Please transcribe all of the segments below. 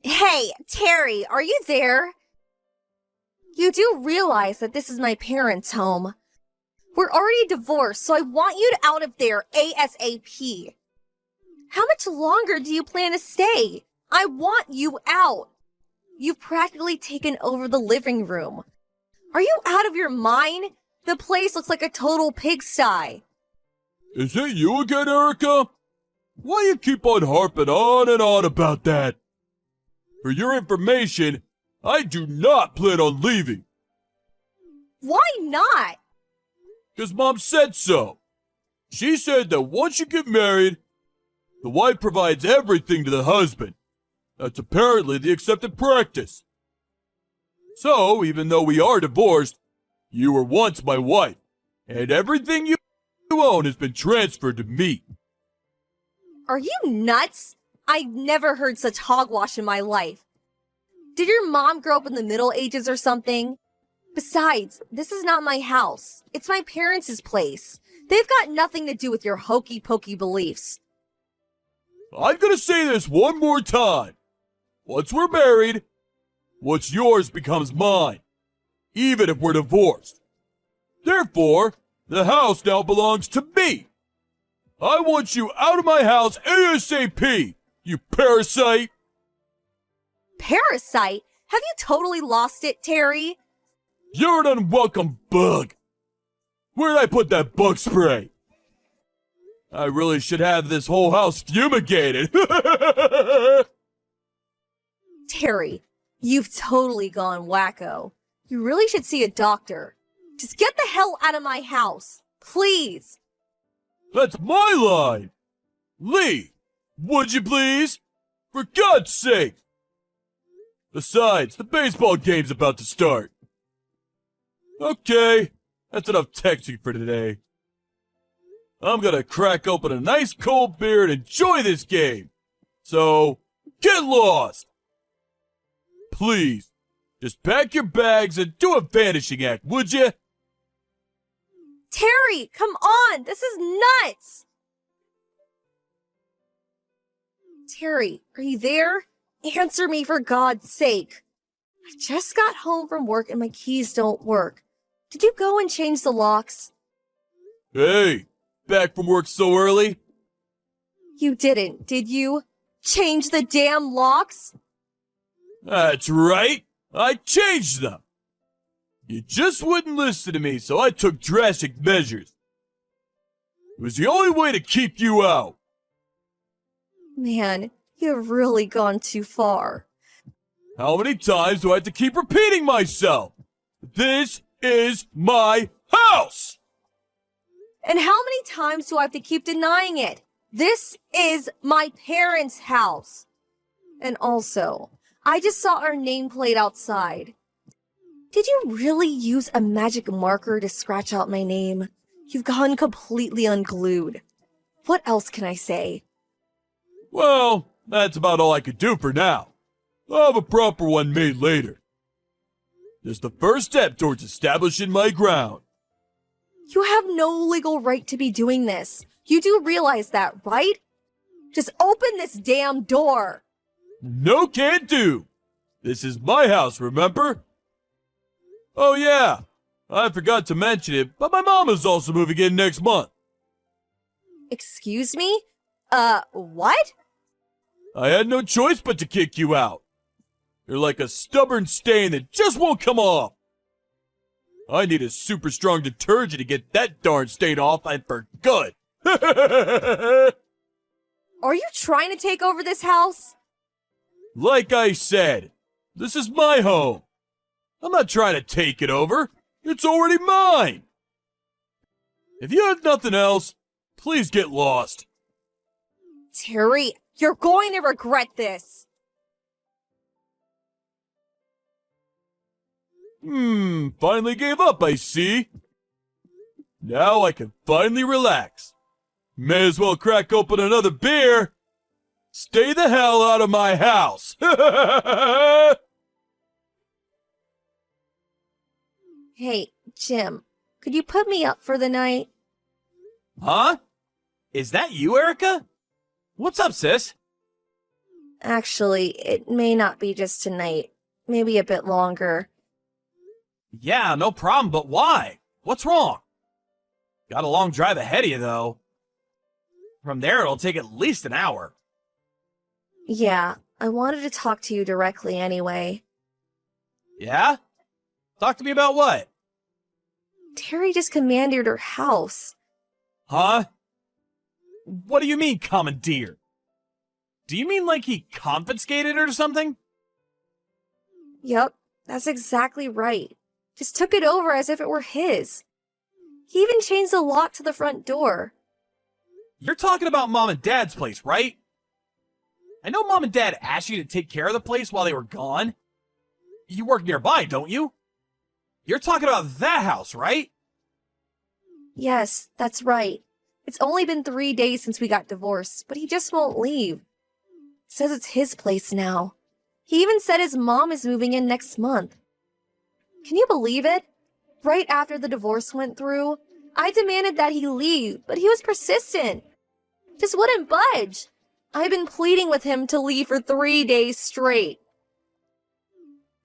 Hey, Terry, are you there? You do realize that this is my parents' home. We're already divorced, so I want you out of there ASAP. How much longer do you plan to stay? I want you out. You've practically taken over the living room. Are you out of your mind? The place looks like a total pigsty. Is it you again, Erica? Why you keep on harping on and on about that? For your information, I do not plan on leaving. Why not? 'Cause Mom said so. She said that once you get married, the wife provides everything to the husband. That's apparently the accepted practice. So, even though we are divorced, you were once my wife, and everything you own has been transferred to me. Are you nuts? I've never heard such hogwash in my life. Did your mom grow up in the Middle Ages or something? Besides, this is not my house. It's my parents' place. They've got nothing to do with your hokey-pokey beliefs. I'm gonna say this one more time. Once we're married, what's yours becomes mine, even if we're divorced. Therefore, the house now belongs to me. I want you out of my house ASAP, you parasite! Parasite? Have you totally lost it, Terry? You're an unwelcome bug. Where'd I put that bug spray? I really should have this whole house fumigated. Terry, you've totally gone wacko. You really should see a doctor. Just get the hell out of my house, please. That's my line. Lee, would you please? For God's sake. Besides, the baseball game's about to start. Okay, that's enough texting for today. I'm gonna crack open a nice cold beer and enjoy this game. So, get lost! Please, just pack your bags and do a vanishing act, would you? Terry, come on! This is nuts! Terry, are you there? Answer me for God's sake. I just got home from work and my keys don't work. Did you go and change the locks? Hey, back from work so early? You didn't, did you? Change the damn locks? That's right, I changed them. You just wouldn't listen to me, so I took drastic measures. It was the only way to keep you out. Man, you've really gone too far. How many times do I have to keep repeating myself? This is my house! And how many times do I have to keep denying it? This is my parents' house. And also, I just saw our nameplate outside. Did you really use a magic marker to scratch out my name? You've gone completely unglued. What else can I say? Well, that's about all I could do for now. I'll have a proper one made later. Just the first step towards establishing my ground. You have no legal right to be doing this. You do realize that, right? Just open this damn door. No, can't do. This is my house, remember? Oh yeah, I forgot to mention it, but my mom is also moving in next month. Excuse me? What? I had no choice but to kick you out. You're like a stubborn stain that just won't come off. I need a super strong detergent to get that darn stain off and for good. Are you trying to take over this house? Like I said, this is my home. I'm not trying to take it over. It's already mine. If you have nothing else, please get lost. Terry, you're going to regret this. Finally gave up, I see. Now I can finally relax. May as well crack open another beer. Stay the hell out of my house. Hey, Jim, could you put me up for the night? Huh? Is that you, Erica? What's up, sis? Actually, it may not be just tonight. Maybe a bit longer. Yeah, no problem, but why? What's wrong? Got a long drive ahead of you, though. From there, it'll take at least an hour. Yeah, I wanted to talk to you directly anyway. Yeah? Talk to me about what? Terry just commandeered her house. Huh? What do you mean, commandeer? Do you mean like he confiscated it or something? Yep, that's exactly right. Just took it over as if it were his. He even changed the lock to the front door. You're talking about Mom and Dad's place, right? I know Mom and Dad asked you to take care of the place while they were gone. You work nearby, don't you? You're talking about that house, right? Yes, that's right. It's only been 3 days since we got divorced, but he just won't leave. Says it's his place now. He even said his mom is moving in next month. Can you believe it? Right after the divorce went through, I demanded that he leave, but he was persistent. Just wouldn't budge. I've been pleading with him to leave for 3 days straight.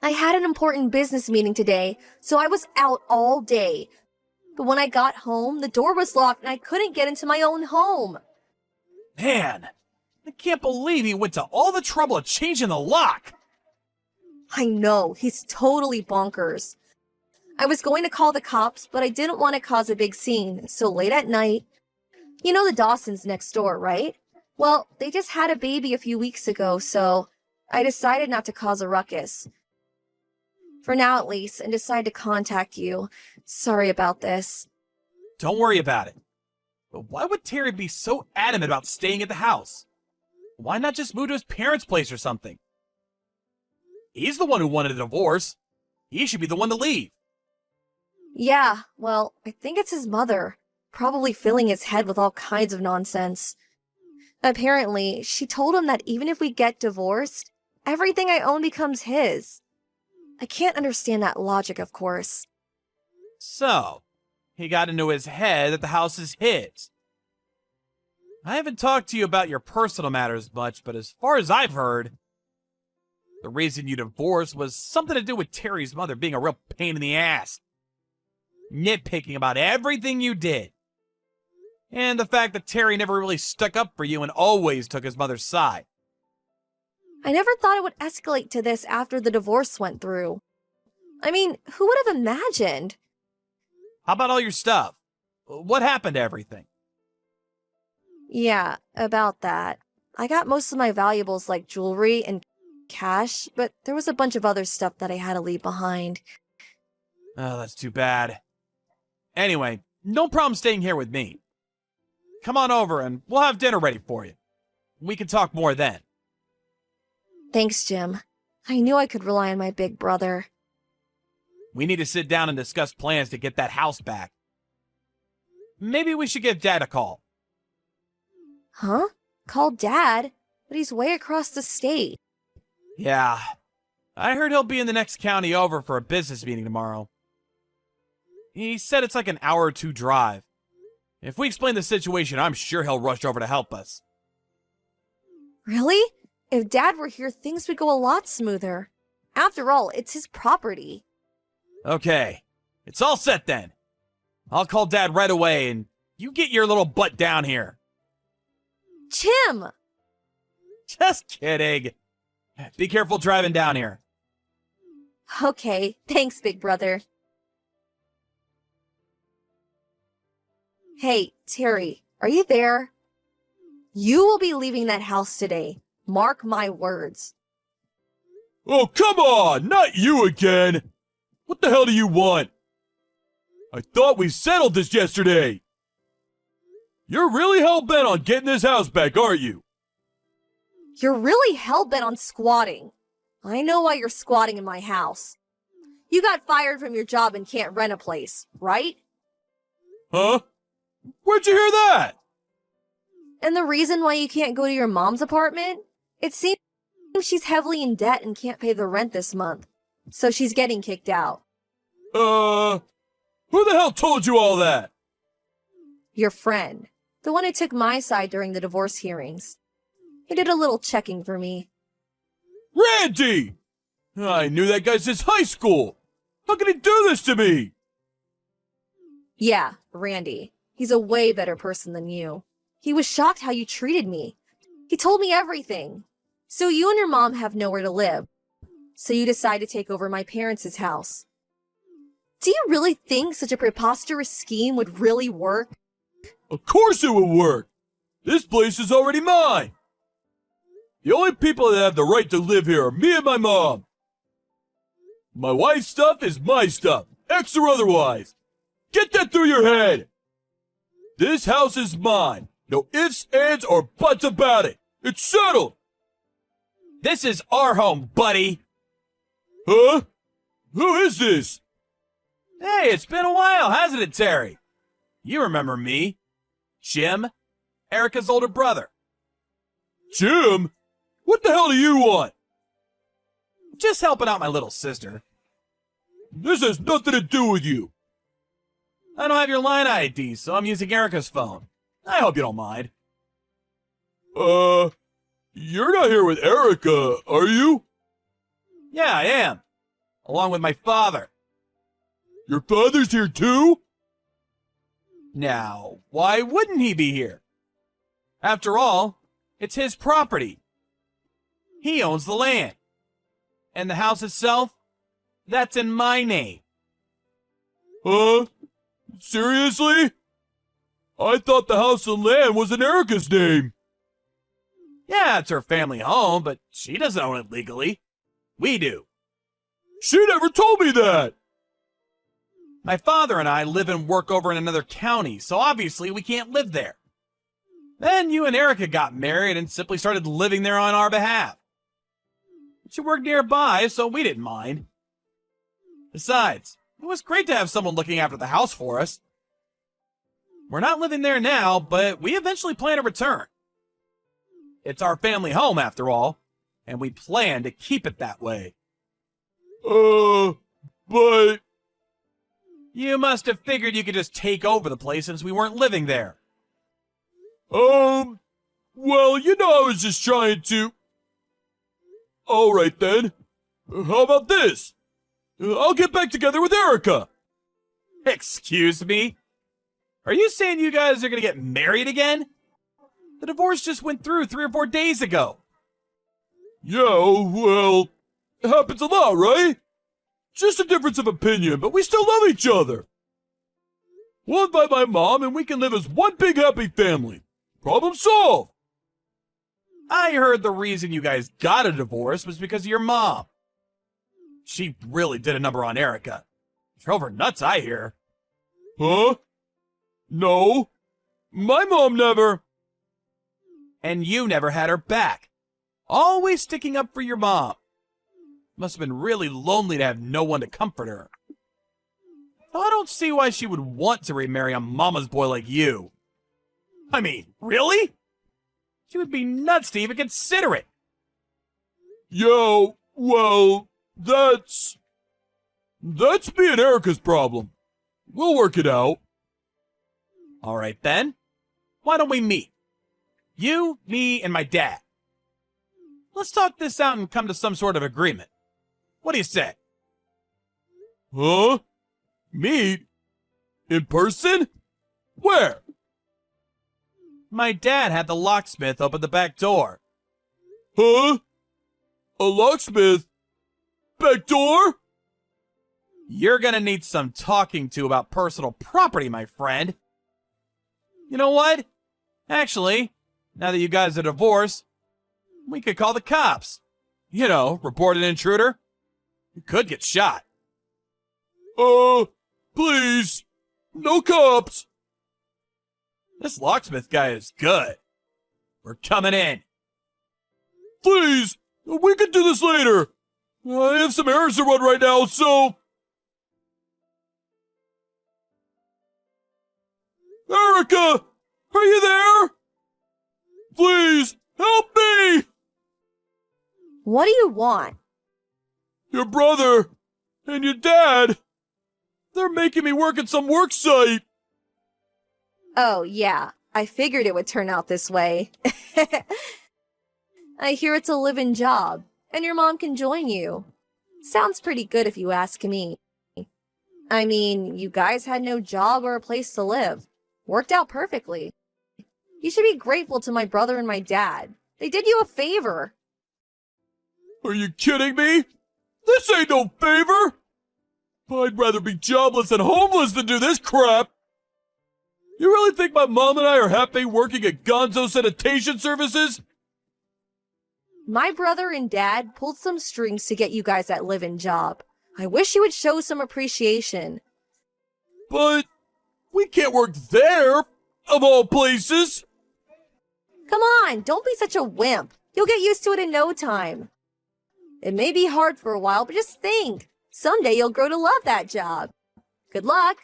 I had an important business meeting today, so I was out all day. But when I got home, the door was locked and I couldn't get into my own home. Man, I can't believe he went to all the trouble of changing the lock. I know, he's totally bonkers. I was going to call the cops, but I didn't want to cause a big scene, so late at night... You know the Dawsons next door, right? Well, they just had a baby a few weeks ago, so I decided not to cause a ruckus. For now at least, and decided to contact you. Sorry about this. Don't worry about it. But why would Terry be so adamant about staying at the house? Why not just move to his parents' place or something? He's the one who wanted a divorce. He should be the one to leave. Yeah, well, I think it's his mother. Probably filling his head with all kinds of nonsense. Apparently, she told him that even if we get divorced, everything I own becomes his. I can't understand that logic, of course. So, he got into his head that the house is his. I haven't talked to you about your personal matters much, but as far as I've heard, the reason you divorced was something to do with Terry's mother being a real pain in the ass. Nitpicking about everything you did. And the fact that Terry never really stuck up for you and always took his mother's side. I never thought it would escalate to this after the divorce went through. I mean, who would have imagined? How about all your stuff? What happened to everything? Yeah, about that. I got most of my valuables like jewelry and cash, but there was a bunch of other stuff that I had to leave behind. Oh, that's too bad. Anyway, no problem staying here with me. Come on over and we'll have dinner ready for you. We can talk more then. Thanks, Jim. I knew I could rely on my big brother. We need to sit down and discuss plans to get that house back. Maybe we should give Dad a call. Huh? Call Dad? But he's way across the state. Yeah. I heard he'll be in the next county over for a business meeting tomorrow. He said it's like an hour or two drive. If we explain the situation, I'm sure he'll rush over to help us. Really? If Dad were here, things would go a lot smoother. After all, it's his property. Okay. It's all set then. I'll call Dad right away and you get your little butt down here. Jim! Just kidding. Be careful driving down here. Okay, thanks, big brother. Hey, Terry, are you there? You will be leaving that house today. Mark my words. Oh, come on! Not you again! What the hell do you want? I thought we settled this yesterday! You're really hell-bent on getting this house back, aren't you? You're really hell-bent on squatting. I know why you're squatting in my house. You got fired from your job and can't rent a place, right? Huh? Where'd you hear that? And the reason why you can't go to your mom's apartment? It seems she's heavily in debt and can't pay the rent this month. So she's getting kicked out. Who the hell told you all that? Your friend. The one who took my side during the divorce hearings. He did a little checking for me. Randy! I knew that guy since high school. How could he do this to me? Yeah, Randy. He's a way better person than you. He was shocked how you treated me. He told me everything. So you and your mom have nowhere to live. So you decide to take over my parents' house. Do you really think such a preposterous scheme would really work? Of course it would work. This place is already mine. The only people that have the right to live here are me and my mom. My wife's stuff is my stuff, ex or otherwise. Get that through your head. This house is mine. No ifs, ands, or buts about it. It's settled. This is our home, buddy. Huh? Who is this? Hey, it's been a while, hasn't it, Terry? You remember me. Jim, Erica's older brother. Jim? What the hell do you want? Just helping out my little sister. This has nothing to do with you. I don't have your line ID, so I'm using Erica's phone. I hope you don't mind. You're not here with Erica, are you? Yeah, I am. Along with my father. Your father's here too? Now, why wouldn't he be here? After all, it's his property. He owns the land. And the house itself, that's in my name. Huh? Seriously? I thought the house and land was in Erica's name. Yeah, it's her family home, but she doesn't own it legally. We do. She never told me that. My father and I live and work over in another county, so obviously we can't live there. Then you and Erica got married and simply started living there on our behalf. She worked nearby, so we didn't mind. Besides, it was great to have someone looking after the house for us. We're not living there now, but we eventually plan to return. It's our family home, after all, and we plan to keep it that way. But... You must have figured you could just take over the place since we weren't living there. Well, I was just trying to... Alright then. How about this? I'll get back together with Erica. Excuse me? Are you saying you guys are gonna get married again? The divorce just went through 3 or 4 days ago. Yeah, well, it happens a lot, right? Just a difference of opinion, but we still love each other. We'll invite my mom and we can live as one big happy family. Problem solved. I heard the reason you guys got a divorce was because of your mom. She really did a number on Erica. Drove her nuts, I hear. Huh? No. My mom never... And you never had her back. Always sticking up for your mom. Must have been really lonely to have no one to comfort her. Though I don't see why she would want to remarry a mama's boy like you. I mean, really? She would be nuts to even consider it. Yo, well, that's me and Erica's problem. We'll work it out. All right, then. Why don't we meet? You, me, and my dad. Let's talk this out and come to some sort of agreement. What do you say? Huh? Meet? In person? Where? My dad had the locksmith open the back door. Huh? A locksmith? Back door? You're gonna need some talking to about personal property, my friend. You know what? Actually, now that you guys are divorced, we could call the cops. You know, report an intruder. You could get shot. Please. No cops. This locksmith guy is good. We're coming in. Please. We can do this later. I have some errands to run right now, so... Erica! Are you there? Please, help me! What do you want? Your brother and your dad, they're making me work at some work site. Oh, yeah. I figured it would turn out this way. I hear it's a live-in job. and your mom can join you. Sounds pretty good if you ask me. I mean, you guys had no job or a place to live. Worked out perfectly. You should be grateful to my brother and my dad. They did you a favor. Are you kidding me? This ain't no favor! I'd rather be jobless and homeless than do this crap! You really think my mom and I are happy working at Gonzo Sanitation Services? My brother and dad pulled some strings to get you guys that live-in job. I wish you would show some appreciation. But we can't work there, of all places! Come on, don't be such a wimp. You'll get used to it in no time. It may be hard for a while, but just think. Someday you'll grow to love that job. Good luck.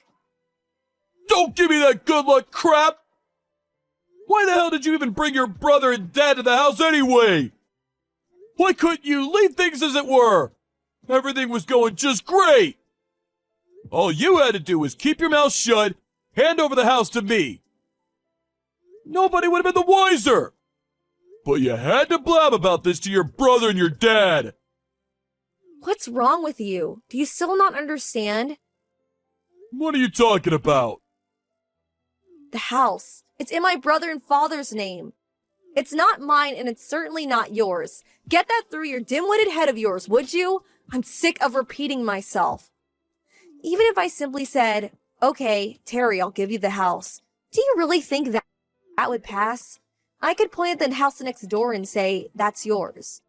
Don't give me that good luck crap! Why the hell did you even bring your brother and dad to the house anyway? Why couldn't you leave things as it were? Everything was going just great. All you had to do was keep your mouth shut, hand over the house to me. Nobody would have been the wiser. But you had to blab about this to your brother and your dad. What's wrong with you? Do you still not understand? What are you talking about? The house. It's in my brother and father's name. It's not mine and it's certainly not yours. Get that through your dim-witted head of yours, would you? I'm sick of repeating myself. Even if I simply said, okay, Terry, I'll give you the house. Do you really think that would pass? I could point at the house next door and say, that's yours.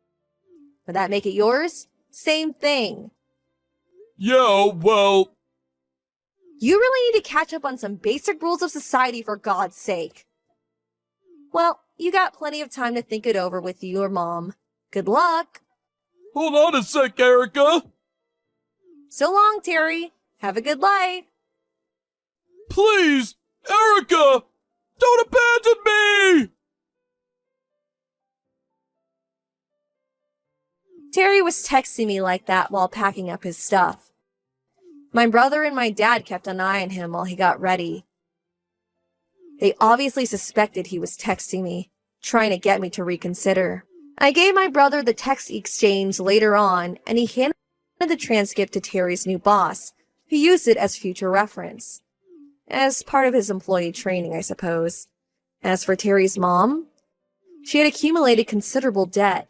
Would that make it yours? Same thing. Yeah, well... You really need to catch up on some basic rules of society for God's sake. Well, you got plenty of time to think it over with your mom. Good luck. Hold on a sec, Erica. So long, Terry. Have a good life. Please, Erica, don't abandon me! Terry was texting me like that while packing up his stuff. My brother and my dad kept an eye on him while he got ready. They obviously suspected he was texting me, trying to get me to reconsider. I gave my brother the text exchange later on, and he handed the transcript to Terry's new boss, who used it as future reference. As part of his employee training, I suppose. As for Terry's mom, she had accumulated considerable debt.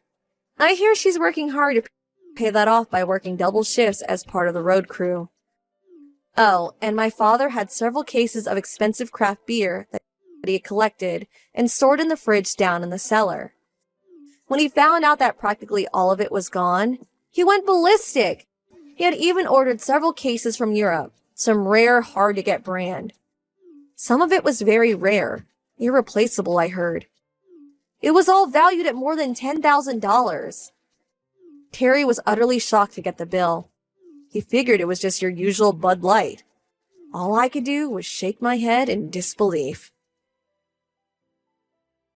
I hear she's working hard to pay that off by working double shifts as part of the road crew. Oh, and my father had several cases of expensive craft beer that he had collected and stored in the fridge down in the cellar. When he found out that practically all of it was gone, he went ballistic. He had even ordered several cases from Europe, some rare, hard-to-get brand. Some of it was very rare, irreplaceable, I heard. It was all valued at more than $10,000. Terry was utterly shocked to get the bill. He figured it was just your usual Bud Light. All I could do was shake my head in disbelief.